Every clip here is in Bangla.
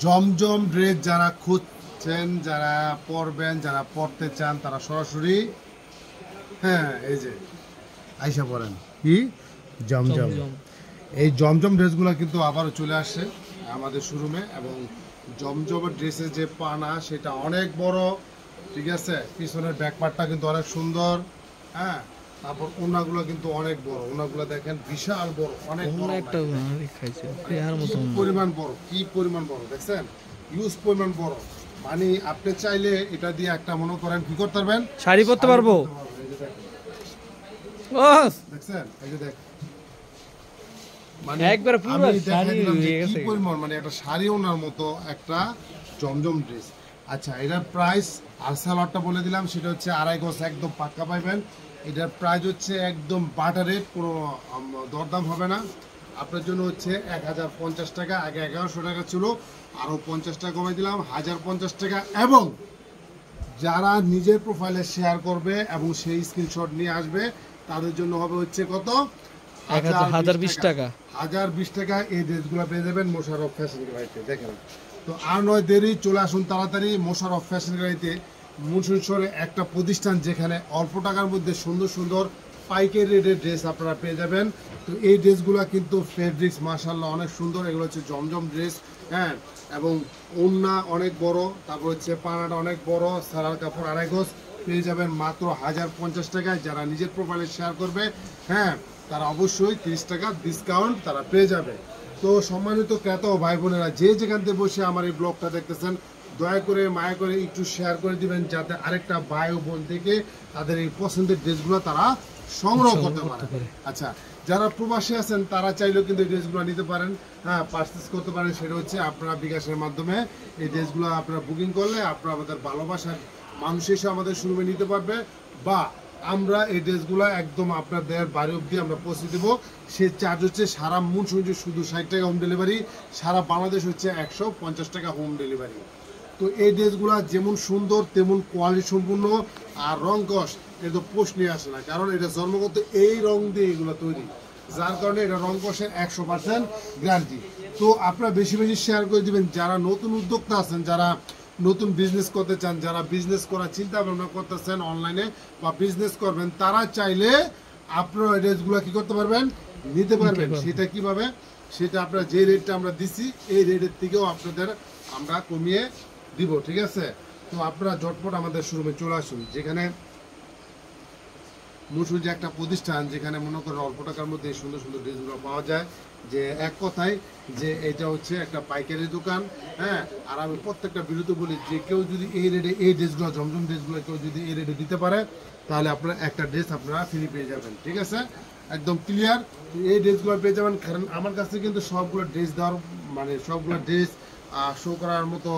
জমজম ড্রেস যারা খুঁজছেন, যারা পরবেন, যারা পরতে চান, তারা সরাসরি এই যে আইসা পড়েন কি জমজম। এই জমজম ড্রেসগুলো কিন্তু আবারও চলে আসছে আমাদের শোরুমে, এবং জমজমের ড্রেসের যে পানা সেটা অনেক বড়, ঠিক আছে। পিছনের ব্যাকপার্টটা কিন্তু অনেক সুন্দর, তারপর ওনাগুলো কিন্তু অনেক বড়, ওনাগুলো দেখেন বিশাল বড়, অনেক পরিমাণ বড়, কি পরিমাণ বড় দেখছেন, ইউজ পরিমাণ বড়। মানে আপনি চাইলে এটা দিয়ে একটা মনে করেন কি করতে পারবেন, শাড়ি পরতে পারবো। দেখছেন এই যে দেখ, মানে একবার পুরো শাড়ি হয়ে গেছে, কি পরিমাণ, মানে একটা শাড়ি ওনার মতো একটা জমজম ড্রেস। আচ্ছা, এটার প্রাইস আর সালোয়ারটা বলে দিলাম, সেটা হচ্ছে 2.5 গজ একদম পাক্কা পাইবেন। এটার প্রাইস হচ্ছে একদম বাটার রেট, কোনো দরদাম হবে না। আপনার জন্য হচ্ছে 1050 টাকা, আগে 1100 টাকা ছিল, আরও 50 টাকা কমাই দিলাম, 1050 টাকা। এবং যারা নিজের প্রোফাইলে শেয়ার করবে এবং সেই স্ক্রিনশট নিয়ে আসবে, তাদের জন্য হবে হচ্ছে কত, 1020 টাকা। 1020 টাকা এই ড্রেসগুলো পেয়ে যাবেন মোশাররফ ফ্যাশন গ্যালারিতে। দেখেন, তো আর নয় দেরি, চলে আসুন তাড়াতাড়ি মোশাররফ ফ্যাশন গ্যালারিতে। মুন্সিগঞ্জে একটা প্রতিষ্ঠান যেখানে অল্প টাকার মধ্যে সুন্দর সুন্দর পাইকারি রেটের ড্রেস আপনারা পেয়ে যাবেন। তো এই ড্রেসগুলো কিন্তু ফেব্রিক্স মাশাআল্লাহ অনেক সুন্দর, এগুলো হচ্ছে জমজম ড্রেস, এবং ওড়না অনেক বড়, তারপর হচ্ছে পানাটা অনেক বড়, সারার কাপড় 2.5 গজ পেয়ে যাবেন মাত্র 1050 টাকায়। যারা নিজের প্রোফাইলে শেয়ার করবে, তারা অবশ্যই 30 টাকা ডিসকাউন্ট তারা পেয়ে যাবে। তো সম্মানিত ক্রেতা ও ভাই বোনেরা, যে যেখান থেকে বসে আমার এই ব্লগটা দেখতেছেন, দয়া করে মায়া করে একটু শেয়ার করে দিবেন, যাতে আরেকটা ভাই ও বোন থেকে তাদের এই পছন্দের ড্রেসগুলো তারা সংগ্রহ করতে পারে। আচ্ছা, যারা প্রবাসী আছেন তারা চাইলেও কিন্তু এই ড্রেসগুলো নিতে পারেন, পারচেস করতে পারেন। সেটা হচ্ছে আপনারা বিকাশের মাধ্যমে এই ড্রেসগুলো আপনারা বুকিং করলে আপনারা আমাদের ভালোবাসার মানুষ এসে আমাদের শোরুমে নিতে পারবে, বা আমরা এই ড্রেসগুলো একদম আপনাদের বাড়ি অবধি আমরা পৌঁছে দেবো। সে চার্জ হচ্ছে সারা মুন্সিগঞ্জে শুধু 60 টাকা হোম ডেলিভারি, সারা বাংলাদেশ হচ্ছে 150 টাকা হোম ডেলিভারি। তো এই ড্রেসগুলো যেমন সুন্দর তেমন কোয়ালিটি সম্পূর্ণ, আর রং কস এটা তো পোস্ট নিয়ে আসে না, কারণ এটা জন্মগত এই রং দিয়ে এগুলো তৈরি, যার কারণে এটা রং কষের 100% গ্যারান্টি। তো আপনারা বেশি বেশি শেয়ার করে দিবেন। যারা নতুন উদ্যোক্তা আছেন, যারা নতুন বিজনেস করতে চান, যারা বিজনেস করার চিন্তা ভাবনা করতেছেন অনলাইনে বা বিজনেস করবেন, তারা চাইলে আপনারা এই ড্রেসগুলো কি করতে পারবেন, নিতে পারবেন। সেটা কিভাবে, সেটা আপনারা যে রেটটা আমরা দিছি এই রেটের থেকেও আপনাদের আমরা কমিয়ে দিব, ঠিক আছে। তো আপনারা ঝটপট আমাদের শোরুমে চলে আসুন, যেখানে মুন্সিগঞ্জে একটা প্রতিষ্ঠান যেখানে মনে করেন অল্প টাকার মধ্যে সুন্দর সুন্দর ড্রেসগুলো পাওয়া যায়। যে এক কথায় যে এটা হচ্ছে একটা পাইকারি দোকান, আর আমি প্রত্যেকটা ভিডিওতে বলি যে কেউ যদি এই রেটে এই ড্রেসগুলো জমজম ড্রেসগুলো কেউ যদি এই রেটে দিতে পারে, তাহলে আপনারা একটা ড্রেস আপনারা ফ্রি পেয়ে যাবেন, ঠিক আছে, একদম ক্লিয়ার। এই ড্রেসগুলো পেয়ে যাবেন, কারণ আমার কাছে কিন্তু সবগুলো ড্রেস দেওয়ার মানে সবগুলো ড্রেস শো করার মতো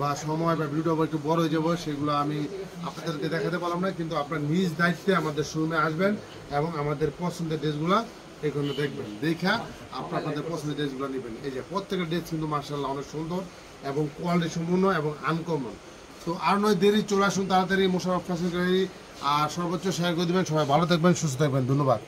বা সময় বা ভিডিওটা একটু বড় হয়ে যাবো, সেগুলো আমি আপনাদেরকে দেখাতে পারলাম না। কিন্তু আপনার নিজ দায়িত্বে আমাদের শোরুমে আসবেন এবং আমাদের পছন্দের ড্রেসগুলো এখানে দেখবেন, দেখা আপনাদের পছন্দের ড্রেসগুলো নেবেন। এই যে প্রত্যেকটা ড্রেস কিন্তু মার্শাল্লাহ অনেক সুন্দর এবং কোয়ালিটি সম্পূর্ণ এবং আনকমন। তো আর নয় দেরি, চলে আসুন তাড়াতাড়ি মোশাররফ ফ্যাশন গ্যালারি, আর সর্বোচ্চ শেয়ার করে দেবেন। সবাই ভালো থাকবেন, সুস্থ থাকবেন, ধন্যবাদ।